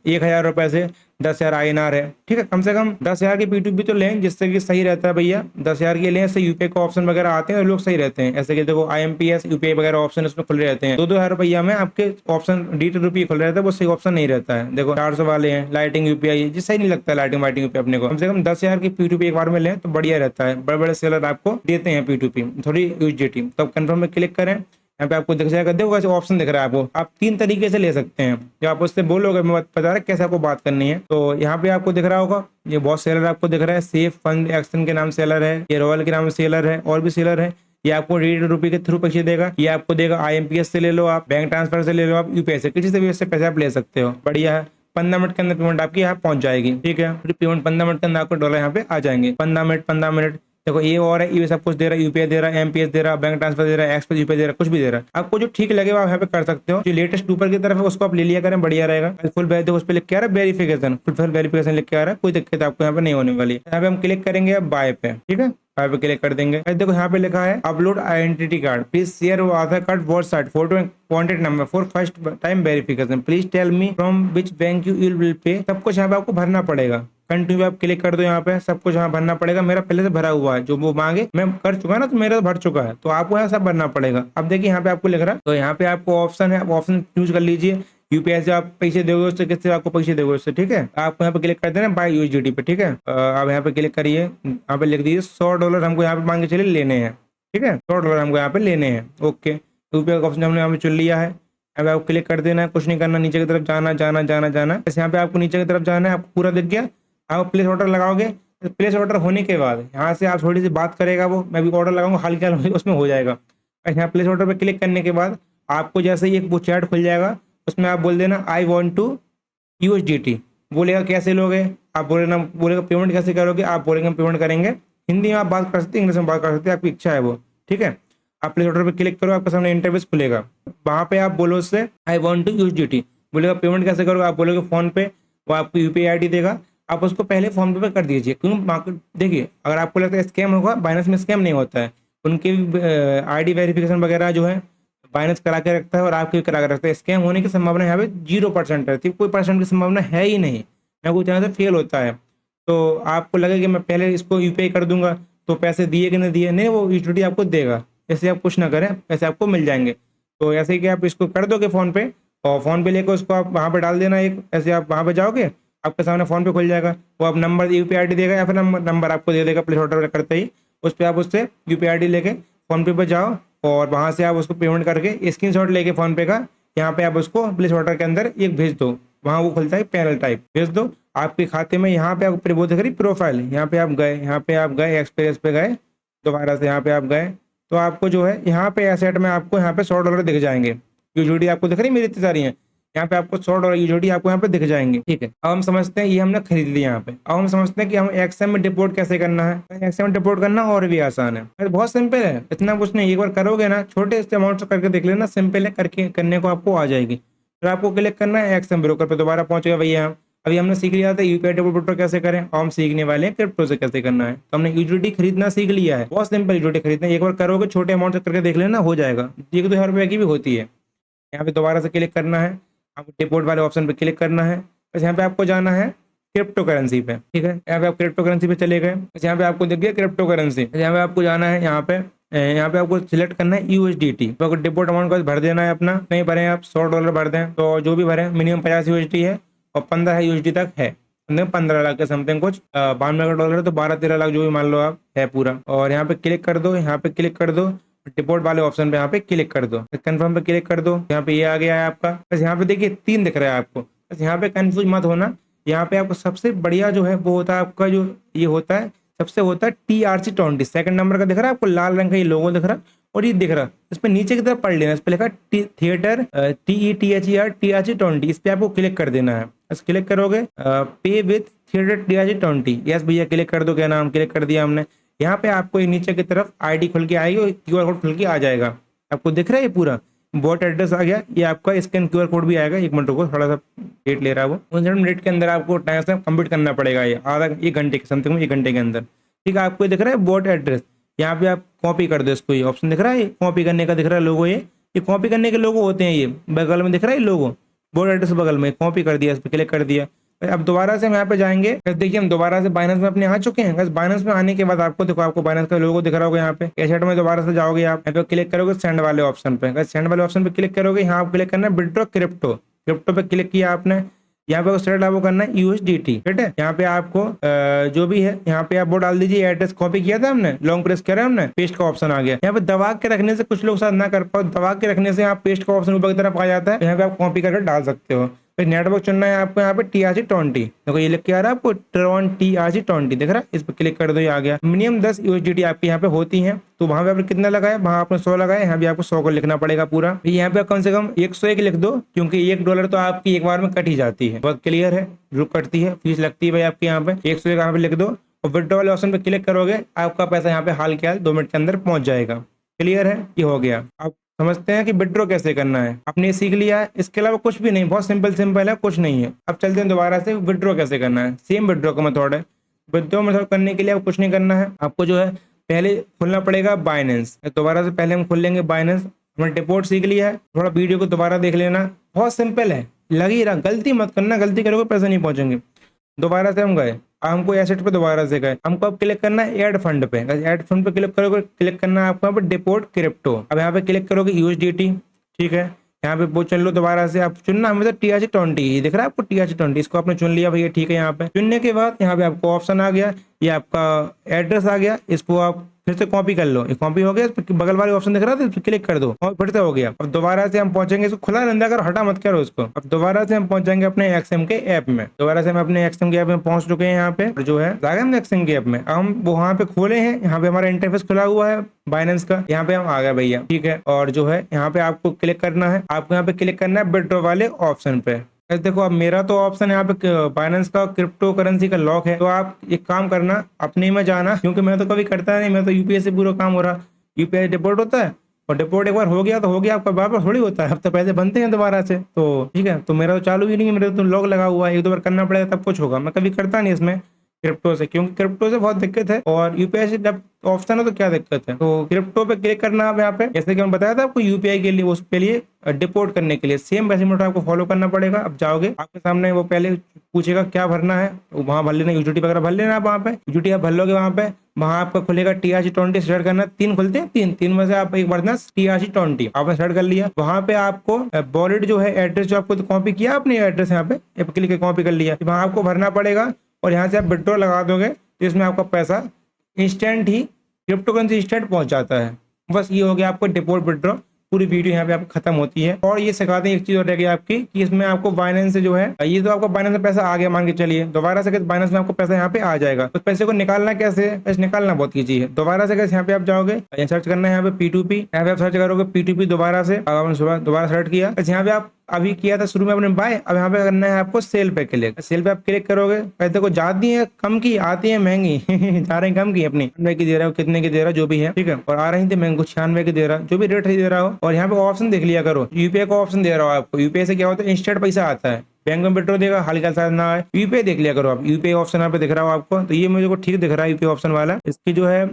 1000 रुपए से 10,000 INR है। ठीक है, कम से कम 10,000 की P2P तो लें, जिससे कि सही रहता है भैया। 10,000 के लें, इससे यूपीआई का ऑप्शन वगैरह आते हैं और लोग सही रहते हैं। ऐसे कि देखो IMPS UPI वगैरह ऑप्शन उसमें खुले रहते हैं। 2,000 रुपया में आपके ऑप्शन DT खुल रहता है, वो सही ऑप्शन नहीं रहता है। देखो 400 वाले हैं, लाइटिंग UPI, जिस सही नहीं लगता है लाइटिंग वाइटिंग UPI अपने को। कम से कम 10,000 की P2P एक बार में लें तो बढ़िया रहता है। बड़े बड़े सेलर आपको देते हैं P2P, थोड़ी USDT। तब कंफर्म में क्लिक करें, यहाँ पे आपको दिख जाएगा, देखो ऐसे ऑप्शन दिख रहा है आपको। आप 3 तरीके से ले सकते हैं। जब आप उससे बोलोगे, मैं बता रहा कैसे आपको बात करनी है। तो यहाँ पे आपको दिख रहा होगा, ये बहुत सेलर आपको दिख रहा है। सेफ फंड एक्शन के नाम सेलर है, ये रॉयल के नाम सेलर है, और भी सेलर है। ये आपको DT के थ्रू पैसे देगा, ये आपको देगा IMPS से ले लो, आप बैंक ट्रांसफर से ले लो, आप UPI से, किसी से भी इससे पैसे आप ले सकते हो। बढ़िया है, 15 मिनट के अंदर पेमेंट आपकी यहाँ पहुंच जाएगी। ठीक है, पेमेंट 15 मिनट के अंदर आपको डॉलर यहाँ पे आ जाएंगे। 15 मिनट देखो, ये और है, ये सब कुछ दे रहा है, UPI दे रहा है, MPS दे रहा है, बैंक ट्रांसफर दे रहा है, एक्सप्रेस UPI दे रहा है, कुछ भी दे रहा है। आपको जो ठीक लगे आप यहाँ पे कर सकते हो। जो लेटेस्ट ऊपर की तरफ है उसको आप ले लिया करें, बढ़िया रहेगा। फुल देखो उस पर लिख के आ रहा है वेरिफिकेशन, फुल वेरिफिकेशन लिख के आ रहा है, कोई दिक्कत आपको यहाँ पे नहीं होने वाली। यहाँ पे हम क्लिक करेंगे अब बाय पे। ठीक है, बाय पे क्लिक कर देंगे। देखो यहाँ पे लिखा है upload identity card, please share Aadhaar card, WhatsApp photo and contact number for first time verification, please tell me from which bank you will pay. सब कुछ यहाँ पे आपको भरना पड़ेगा। कंटिन्यू आप क्लिक कर दो, यहाँ पे सब कुछ यहाँ भरना पड़ेगा। मेरा पहले से भरा हुआ है, जो वो मांगे मैं कर चुका है ना, तो मेरा तो भर चुका है, तो आपको यहाँ सब भरना पड़ेगा। अब देखिए यहाँ पे आपको लिख रहा है, तो यहाँ पे आपको ऑप्शन है, आप ऑप्शन चूज कर लीजिए। UPI से आप पैसे दोगे, उससे किससे आपको पैसे दोगे उससे। ठीक है, आपको यहाँ पे क्लिक कर देना बाय USDT पे। ठीक है, आप यहाँ पे क्लिक करिए, यहाँ पे लिख दीजिए $100 हमको यहाँ पे मांग के चलिए लेने हैं। ठीक है, $100 हमको यहाँ पे लेने हैं। ओके, UPI का ऑप्शन हमने यहाँ पे चुन लिया है। अब आपको क्लिक कर देना है, कुछ नहीं करना, नीचे की तरफ जाना जाना जाना जाना। बस यहाँ पे आपको नीचे की तरफ जाना है, आपको पूरा दिख गया। आप प्लेस ऑर्डर लगाओगे, प्लेस ऑर्डर होने के बाद यहाँ से आप थोड़ी सी बात करेगा वो, मैं भी ऑर्डर लगाऊंगा, हल्का उसमें हो जाएगा। यहाँ प्लेस ऑर्डर पे क्लिक करने के बाद आपको जैसे ही एक वो चैट खुल जाएगा, उसमें आप बोल देना आई वॉन्ट टू USDT। बोलेगा कैसे लोगे, आप बोलेगा पेमेंट कैसे करोगे, आप बोलेंगे पेमेंट करेंगे। हिंदी में आप बात कर सकते हैं, इंग्लिश में बात कर सकते हैं, आपकी इच्छा है वो। ठीक है, आप प्लेस ऑर्डर पे क्लिक करो, आपके सामने इंटरफेस खुलेगा। वहाँ पे आप बोलो उससे आई वॉन्ट टू USDT, बोलेगा पेमेंट कैसे करोगे, आप बोलोगे फोन पे, वो आपको UPI ID देगा, आप उसको पहले फोन पे कर दीजिए। क्यों, देखिए अगर आपको लगता है स्कैम होगा, बाइनेंस में स्कैम नहीं होता है। उनके ID वेरिफिकेशन वगैरह जो है बाइनेंस करा के रखता है और आपके भी करा के रखता है। स्कैम होने की संभावना यहाँ पे 0% रहती है, कोई परसेंट की संभावना है ही नहीं, या कोई तरह से फेल होता है। तो आपको लगे कि मैं पहले इसको UPI कर दूंगा तो पैसे दिए कि नहीं दिए, नहीं, वो USDT आपको देगा। ऐसे आप कुछ ना करें, पैसे आपको मिल जाएंगे। तो ऐसे ही कि आप इसको कर दोगे फोन पे, और फोन पे लेकर उसको आप वहाँ पे डाल देना एक, ऐसे आप वहाँ पे जाओगे, आपके सामने फोन पे खुल जाएगा। वो आप नंबर UPI ID देगा या फिर नंबर आपको दे देगा प्लेस ऑर्डर करते ही, उस पर आप उससे UPI ID लेके फोन पे जाओ, और वहां से आप उसको पेमेंट करके स्क्रीनशॉट लेके फोन पे का यहाँ पे आप उसको प्लेस ऑर्डर के अंदर एक भेज दो, वहाँ वो खुलता है पैनल टाइप, भेज दो आपके खाते में। यहाँ पे आपको वो दिख रही प्रोफाइल, यहाँ पे आप गए, यहाँ पे आप गए एक्सपीरियंस पे गए, दोबारा से यहाँ पे आप गए तो आपको जो है यहाँ पे एसेट में आपको यहाँ पे $100 दिख जाएंगे। यूजोडी आपको दिख रही मेरी इतनी सारी है, यहाँ पे आपको $100 यूजोडी आपको यहाँ पे दिख जाएंगे। ठीक है, अब हम समझते हैं ये हमने खरीद लिया यहाँ पे। अब हम समझते हैं कि हम एक्सएम में डिपोर्ट कैसे करना है। एक्सएम में डिपोर्ट करना और भी आसान है, बहुत सिंपल है, इतना कुछ नहीं। एक बार करोगे ना, छोटे से अमाउंट से करके देख लेना, सिंपल है, करके करने को आपको आ जाएगी। फिर आपको क्लिक करना है एक्सएम ब्रोकर पे, दोबारा पहुंच गया भैया हम। अभी हमने सीख लिया था यूपीआई डिपोजिट कैसे करें, और हम सीखने वाले हैं क्रिप्टो से कैसे करना है। तो हमने यूटिलिटी खरीदना सीख लिया है, बहुत सिंपल यूटिलिटी खरीदना, एक बार करोगे छोटे अमाउंट से करके देख लेना, हो जाएगा। 1-2 हज़ार रुपए की भी होती है। यहाँ पे दोबारा से क्लिक करना है, आपको डिपोर्ट वाले ऑप्शन पे क्लिक करना है, बस यहाँ पे आपको जाना है क्रिप्टो करेंसी पे। ठीक है, यहाँ पे आप क्रिप्टो करेंसी पे चले गए, बस यहाँ पे आपको दिख गया क्रिप्टो करेंसी, यहाँ पे आपको जाना है, यहाँ पे आपको सिलेक्ट करना है USDT। तो अगर डिपोर्ट अमाउंट को भर देना है अपना, नहीं भरे आप $100 भर दें, तो जो भी भरे मिनिमम 50 USD है और 15 USD तक है, 15 लाख के समथिंग कुछ, $92 तो 12-13 लाख जो भी मान लो आप है पूरा। और यहाँ पे क्लिक कर दो, यहाँ पे क्लिक कर दो, डिपोर्ट वाले ऑप्शन पे यहाँ पे क्लिक कर दो, कंफर्म पे क्लिक कर दो, यहाँ पे ये आ गया है आपका। बस यहाँ पे देखिए 3 दिख रहा है आपको, बस यहाँ पे कंफ्यूज मत होना। यहाँ पे आपको सबसे बढ़िया जो है वो होता है आपका, जो ये होता है सबसे होता है TRC20, सेकंड नंबर का दिख रहा है आपको, लाल रंग का ये लोगो दिख रहा है और ये दिख रहा है, इस पे नीचे की तरफ पढ़ लेना, इस पे लिखा थिएटर TETHER TRC20, इस पे आपको क्लिक कर देना है। बस क्लिक करोगे पे विथ थिएटर TRC20, यस भैया क्लिक कर दो, क्या नाम क्लिक कर दिया हमने। यहाँ पे आपको नीचे की तरफ ID खुल के आएगी और QR कोड खुल के आ जाएगा, आपको दिख रहा है ये पूरा बॉट एड्रेस आ गया, ये आपका स्कैन QR कोड भी आएगा। 1 मिनट को थोड़ा सा डेट ले रहा है वो, 1 मिनट के अंदर आपको टाइम से कंप्लीट करना पड़ेगा, ये आधा 1 घंटे के समथिंग में, 1 घंटे के अंदर। ठीक है, आपको दिख रहा है बॉट एड्रेस, यहाँ पे आप कॉपी कर दो इसको, ये ऑप्शन दिख रहा है, कॉपी करने का दिख रहा है लोगो, ये कॉपी करने के लोगो होते हैं, ये बगल में दिख रहा है लोगो, बॉट एड्रेस बगल में, कॉपी कर दिया, इस पर क्लिक कर दिया। अब दोबारा से हम यहाँ पे जाएंगे, देखिए हम दोबारा से बाइनेंस में अपने आ चुके हैं। बस बाइनेंस में आने के बाद आपको देखो, आपको बाइनेंस का लोगो दिख रहा होगा यहाँ पे, एसेट में दोबारा से जाओगे आप, यहाँ पे क्लिक करोगे सेंड वाले ऑप्शन पे, सेंड वाले ऑप्शन पे क्लिक करोगे, यहाँ आप क्लिक करना है विड्रॉ क्रिप्टो, क्रिप्टो पे क्लिक किया आपने, यहाँ पे सेट आपको करना है USDT। ठीक है, यहाँ पे आपको जो भी है यहाँ पे आप वो डाल दीजिए, एड्रेस कॉपी किया था हमने, लॉन्ग प्रेस किया हमने, पेस्ट का ऑप्शन आ गया। यहाँ पे दबा के रखने से कुछ लोग साथ ना कर पाओ, दबा के रखने से आप पेस्ट का ऑप्शन ऊपर की तरफ आ जाता है, यहाँ पे आप कॉपी करके डाल सकते हो। फिर नेटवर्क चुनना है आपको, यहाँ पे TRC20 देखो, ये लिख के आ रहा है आपको ट्रॉन TRC20 दिख रहा है, इस पर क्लिक कर दो, ये आ गया। मिनिमम 10 USDT आपके यहाँ पे होती है, तो वहां पे आपने कितना लगाया, वहां आपने 100 लगाया, यहाँ भी आपको 100 को लिखना पड़ेगा पूरा। यहाँ पे कम से कम 101 लिख दो, क्योंकि $1 तो आपकी एक बार में कट ही जाती है, बहुत क्लियर है, जो कटती है फीस लगती है भाई आपके यहाँ पे। 101 यहाँ पे लिख दो और विड्रॉ वाले ऑप्शन पे क्लिक करोगे, आपका पैसा यहाँ पे हाल के हाल 2 मिनट के अंदर पहुंच जाएगा। क्लियर है, ये हो गया। आप समझते हैं कि विड्रॉ कैसे करना है, आपने सीख लिया है, इसके अलावा कुछ भी नहीं, बहुत सिंपल है, कुछ नहीं है। अब चलते हैं दोबारा से विड्रॉ कैसे करना है, सेम विड्रॉ का मेथड है। विड्रॉ मेथड करने के लिए आपको कुछ नहीं करना है, आपको जो है पहले खोलना पड़ेगा बाइनेंस। दोबारा से पहले हम खोल लेंगे बाइनेंस, हमने डिपोर्ट सीख लिया है, थोड़ा वीडियो को दोबारा देख लेना, बहुत सिंपल है, लग ही रहा, गलती मत करना, गलती करोगे पैसे नहीं पहुंचेंगे। दोबारा से हम गए, हमको एसेट पे दोबारा से गए, हमको अब क्लिक करना है ऐड फंड पे, ऐड फंड पे क्लिक करोगे, क्लिक करना है आपको यहाँ पे डिपोर्ट क्रिप्टो। अब यहाँ पे क्लिक करोगे USDT, ठीक है, यहाँ पे वो चल लो, दोबारा से आप चुनना हमें TRC20, दिख रहा है आपको TRC20, इसको आपने चुन लिया भैया, ठीक है। यहाँ पे चुनने के बाद यहाँ पे आपको ऑप्शन आ गया, ये आपका एड्रेस आ गया, इसको आप फिर से कॉपी कर लो, ये कॉपी हो गया, बगल वाले ऑप्शन दिख रहा था, इस पर क्लिक कर दो और फिर से हो गया। अब दोबारा से हम पहुंचेंगे, इसको खुला रंदा कर, हटा मत करो इसको। अब दोबारा से हम पहुंचेंगे अपने एक्सएम के ऐप में, दोबारा से हम अपने एक्सएम के ऐप में पहुंच चुके हैं। यहाँ पे जो है एक्सएम के ऐप में हम वहाँ पे खोले हैं, यहाँ पे हमारा इंटरफेस खुला हुआ है बाइनेंस का, यहाँ पे हम आ गए भैया, ठीक है। और जो है यहाँ पे आपको क्लिक करना है, आपको यहाँ पे क्लिक करना है विड्रॉ वाले ऑप्शन पे। देखो अब मेरा तो ऑप्शन यहाँ पे बाइनेंस का क्रिप्टो करेंसी का लॉक है, तो आप एक काम करना, अपने में जाना, क्योंकि मैं तो कभी करता नहीं, मैं तो UPI से पूरा काम हो रहा, UPI डिपोर्ट होता है, और डिपोर्ट एक बार हो गया तो हो गया, आपका बार बार थोड़ी होता है, अब तो पैसे बनते हैं दोबारा से, तो ठीक है। तो मेरा तो चालू ही नहीं है, मेरा तो लॉक लगा हुआ है, 1-2 बार करना पड़ेगा तब कुछ होगा, मैं कभी करता नहीं इसमें क्रिप्टो से, क्योंकि क्रिप्टो से बहुत दिक्कत है, और UPI से जब ऑप्शन है तो क्या दिक्कत है। तो क्रिप्टो पे क्लिक करना है यहाँ पे, जैसे कि मैं बताया था आपको UPI के लिए, उसके लिए डिपोर्ट करने के लिए सेम वैसे मेथड आपको फॉलो करना पड़ेगा। अब जाओगे, आपके सामने वो पहले पूछेगा क्या भरना है, वहाँ भर लेना, USDT वगैरह भर लेना, आप वहाँ पे USDT आप भर लोगे, वहाँ आपका खुलेगा TRC20, सेलेक्ट करना, 3 खुलते हैं, 3 में से आप एक भरना TRC20, आपने सेलेक्ट कर लिया। वहाँ पे आपको वॉलेट जो है एड्रेस जो आपको कॉपी किया आपने एड्रेस, यहाँ पे क्लिक कॉपी कर लिया, वहाँ आपको भरना पड़ेगा, और यहाँ से आप विड्रॉ लगा दोगे तो इसमें आपका पैसा इंस्टेंट ही क्रिप्टो करेंसी इंस्टेंट पहुंच जाता है। बस ये हो गया आपको डिपॉजिट विड्रॉ। पूरी वीडियो यहाँ पे आपको खत्म होती है। और ये सिखाते हैं एक चीज और रह गई आपकी कि इसमें आपको बाइनेंस से जो है, ये तो आपको बाइनेंस में पैसा आ गया मान के चलिए, दोबारा से बाइनेंस में आपको पैसा यहाँ पे आ जाएगा। तो पैसे को निकालना कैसे है, पैसे निकालना बहुत ईजी है। दोबारा से यहाँ पे आप जाओगे, सर्च करना है यहाँ पे P2P, यहाँ पे आप सर्च करोगे P2P, दोबारा से दोबारा सर्च किया, यहाँ पे आप अभी किया था शुरू में अपने बाय, अब यहाँ पे करना है आपको सेल पे क्लिक। सेल पे आप क्लिक करोगे, पैसे को जाती है कम की, आती है महंगी जा रही कम की, अपनी 96 की दे रहा हो, कितने की दे रहा जो भी है, ठीक है। और आ रही थी महंगी 96 की दे रहा, जो भी रेट दे रहा हो। और यहाँ पे ऑप्शन देख लिया करो, यूपीआई का ऑप्शन दे रहा हो आपको। यूपीआई से क्या होता है, इंस्टेंट पैसा आता है, बैंक में विड्रॉ देगा, हल्का सा ना है। यूपीआई देख लिया करो आप, यूपीआई ऑप्शन यहाँ पे दिख रहा हो आपको, तो ये मुझे को ठीक दिख रहा है यूपीआई ऑप्शन वाला। इसकी जो है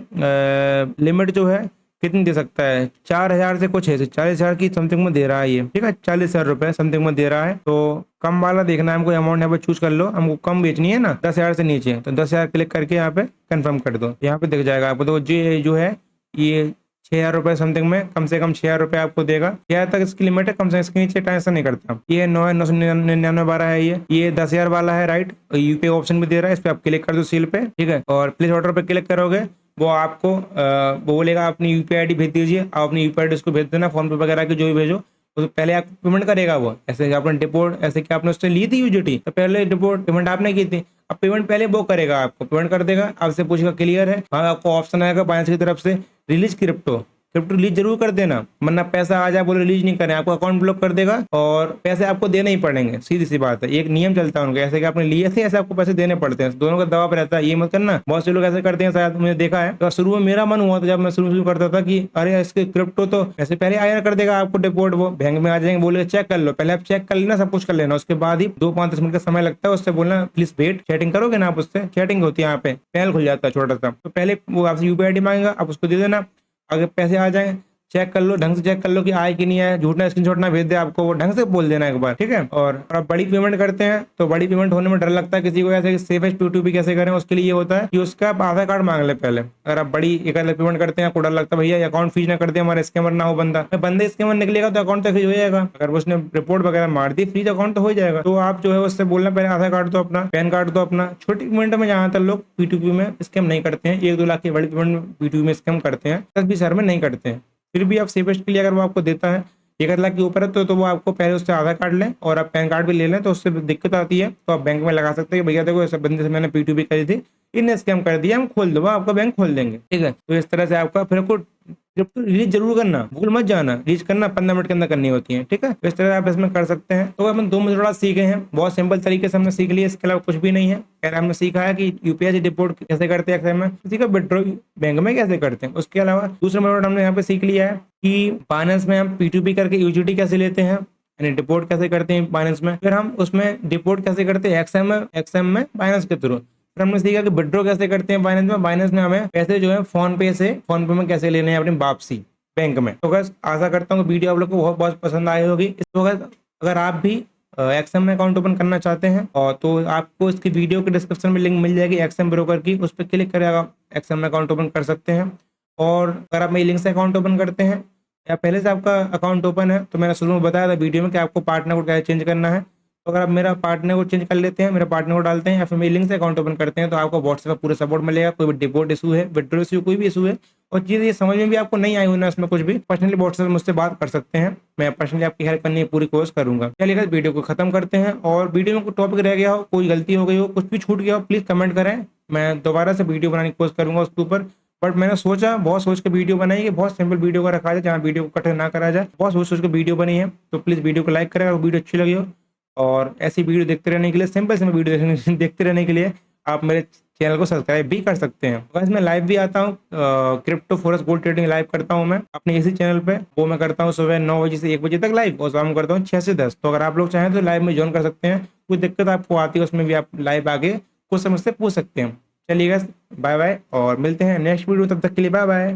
लिमिट जो है कितनी दे सकता है, 4000 से कुछ है, 40,000 की समथिंग में दे रहा है ये, ठीक है, 40,000 रुपए समथिंग में दे रहा है। तो कम वाला देखना है हमको, अमाउंट यहाँ पे चूज कर लो, हमको कम बेचनी है ना, 10,000 से नीचे, तो 10,000 क्लिक करके यहाँ पे कंफर्म कर दो, यहाँ पे दिख जाएगा आपको। तो जो है ये 6,000 रुपए समथिंग में, कम से कम 6,000 रुपए आपको देगा। 6,000 तक इसकी लिमिट है, कम से कम इसके नीचे ट्रांजेक्शन नहीं करता। ये 9,999 है, ये 10,000 वाला है, राइट। यूपीआई ऑप्शन भी दे रहा है, इस पे आप क्लिक कर दो सील पे, ठीक है। और प्लेस ऑर्डर पे क्लिक करोगे, वो आपको वो बोलेगा अपनी यूपीआई आईडी भेज दीजिए, आप अपनी यूपीआई आईडी उसको भेज देना, फोन पे वगैरह की जो भी भेजो, तो पहले आप पेमेंट करेगा वो। ऐसे आपने डिपोर्ट, ऐसे कि आपने उससे ली थी यूजिटी, तो पहले डिपोर्ट पेमेंट आपने की थी, अब पेमेंट पहले वो करेगा, आपको पेमेंट कर देगा, आपसे पूछेगा क्लियर है, हाँ आपको ऑप्शन आएगा बाइनेंस की तरफ से रिलीज क्रिप्टो रिलीज जरूर कर देना, वरना पैसा आ जाए बोले रिलीज नहीं करें, आपको अकाउंट ब्लॉक कर देगा और पैसे आपको देने ही पड़ेंगे, सीधी सी बात है। एक नियम चलता है उनका, ऐसे कि आपने लिए थे ऐसे आपको पैसे देने पड़ते हैं, दोनों का दबाव रहता है, ये मत करना। बहुत से लोग ऐसे करते हैं, शायद मैंने देखा है। तो शुरू में मेरा मन हुआ था, जब मैं शुरू करता था कि अरे इसके क्रिप्टो तो ऐसे पहले आया कर देगा आपको डिपोर्ट, वो बैंक में आ जाएंगे, बोले चेक कर लो, पहले आप चेक कर लेना, सब कुछ कर लेना, उसके बाद ही 2-5 मिनट का समय लगता है, उससे बोलना प्लीज वेट, चैटिंग करोगे ना आप, उससे चैटिंग होती है, यहाँ पे पैनल खुल जाता है छोटा सा, तो पहले वो आपसे यूपीआई आईडी मांगेगा, आप उसको दे देना, अगर पैसे आ जाए चेक कर लो, ढंग से चेक कर लो कि आए कि नहीं आए, झूठना स्क्रीनशॉट ना भेज दे आपको, वो ढंग से बोल देना एक बार, ठीक है। और आप बड़ी पेमेंट करते हैं तो बड़ी पेमेंट होने में डर लगता है किसी को, ऐसे सेफेस्ट P2P कैसे करें, उसके लिए ये होता है कि उसका आप आधार कार्ड मांग ले पहले। अगर आप बड़ी एक अलग पेमेंट करते हैं, आपको डर लगता है भैया अकाउंट फीस ना कर दे, हमारा स्कैमर ना हो बंदे स्कैमर निकलेगा तो अकाउंट तो फ्रीज हो जाएगा, अगर उसने रिपोर्ट वगैरह मार दी फ्रीज अकाउंट तो हो जाएगा। तो आप जो है उससे बोलना पहले आधार कार्ड तो अपना, पैन कार्ड तो अपना। छोटी पेमेंट में ज्यादातर लोग P2P में स्कैम नहीं करते हैं, 1-2 लाख की बड़ी पेमेंट P2P में स्कैम करते हैं, 10-20 हजार में नहीं करते हैं। फिर भी आप सेफेस्ट के लिए अगर वो आपको देता है 1 लाख के ऊपर है तो वो आपको पहले उससे आधार कार्ड लें और आप पैन कार्ड भी ले लें, तो उससे दिक्कत आती है तो आप बैंक में लगा सकते हैं कि भैया देखो ऐसे बंदे से मैंने P2P करी थी, इनने स्कैम कर दिया, हम खोल दो, आपका बैंक खोल देंगे, ठीक है। तो इस तरह से आपका फिर आपको क्रिप्टो रिलीज जरूर करना, भूल मत जाना, रिलीज करना 15 मिनट के अंदर करनी होती है, ठीक है। तो इस तरह से आप इसमें कर सकते हैं। तो अपन 2 मेथड सीखे हैं, बहुत सिंपल तरीके से हमने सीख लिया, इसके अलावा कुछ भी नहीं है। पहले हमने सीखा है कि यूपीआई से डिपोर्ट कैसे करते हैं एक्सएम में, किसी का विड्रॉ बैंक में कैसे करते हैं। उसके अलावा दूसरा मेथड हमने यहाँ पे सीख लिया है कि बाइनेंस में हम P2P करके यूजिटी कैसे लेते हैं, यानी डिपोर्ट कैसे करते हैं बाइनेंस में, फिर हम उसमें डिपोर्ट कैसे करते हैं एक्सएम में बाइनेंस के थ्रू। फिर हमने सीखा कि विड्रॉ कैसे करते हैं बाइनेंस में, बाइनेंस में हमें पैसे जो है फोन पे में कैसे लेने हैं अपनी वापसी बैंक में। तो बस आशा करता हूँ कि वीडियो आप लोग को बहुत बहुत पसंद आई होगी। इस वक्त अगर आप भी एक्सएम में अकाउंट ओपन करना चाहते हैं और तो आपको इसकी वीडियो के डिस्क्रिप्शन में लिंक मिल जाएगी एक्सएम ब्रोकर की, उस पर क्लिक करके आप एक्सएम में अकाउंट ओपन कर सकते हैं। और अगर आप मेरी लिंक से अकाउंट ओपन करते हैं या पहले से आपका अकाउंट ओपन है, तो मैंने शुरू में बताया था वीडियो में कि आपको पार्टनर को कैसे चेंज करना है। तो अगर आप मेरा पार्टनर को चेंज कर लेते हैं, मेरे पार्टनर को डालते हैं या फिर मेरी लिंक से अकाउंट ओपन करते हैं, तो आपको व्हाट्सएप पर पूरा सपोर्ट मिलेगा। कोई भी डिपोर्ट इशू है, विड्रॉ इशू, कोई भी इशू है और चीज़ ये समझ में भी आपको नहीं आई हुई ना इसमें कुछ भी, पर्सनली व्हाट्सएप मुझसे बात कर सकते हैं, मैं पर्सनली आपकी हेल्प करने की पूरी कोशिश करूंगा। चलिए गाइस वीडियो को खत्म करते हैं। और वीडियो में कोई टॉपिक रह गया हो, कोई गलती हो गई हो, कुछ भी छूट गया हो, प्लीज कमेंट करें, मैं दोबारा से वीडियो बनाने की कोशिश करूंगा उसके ऊपर। बट मैंने सोचा, बहुत सोच के वीडियो बनाई कि बहुत सिंपल वीडियो को रखा जाए, जहाँ वीडियो को कट ना करा जाए, बहुत सोच के वीडियो बनी है। तो प्लीज वीडियो को लाइक करें अगर वीडियो अच्छी लगी हो, और ऐसी वीडियो देखते रहने के लिए, सिंपल वीडियो देखते रहने के लिए आप मेरे चैनल को सब्सक्राइब भी कर सकते हैं। तो मैं लाइव भी आता हूँ, crypto forex gold trading live करता हूँ मैं अपने इसी चैनल पे, वो मैं करता हूँ सुबह 9 बजे से 1 बजे तक लाइव, और शाम को करता हूँ 6 से 10। तो अगर आप लोग चाहें तो लाइव में ज्वाइन कर सकते हैं, कोई दिक्कत आपको आती है उसमें भी आप लाइव आगे कुछ समझ से पूछ सकते हैं। चलिएगा, बाय बाय और मिलते हैं नेक्स्ट वीडियो, तब तक के लिए बाय बाय।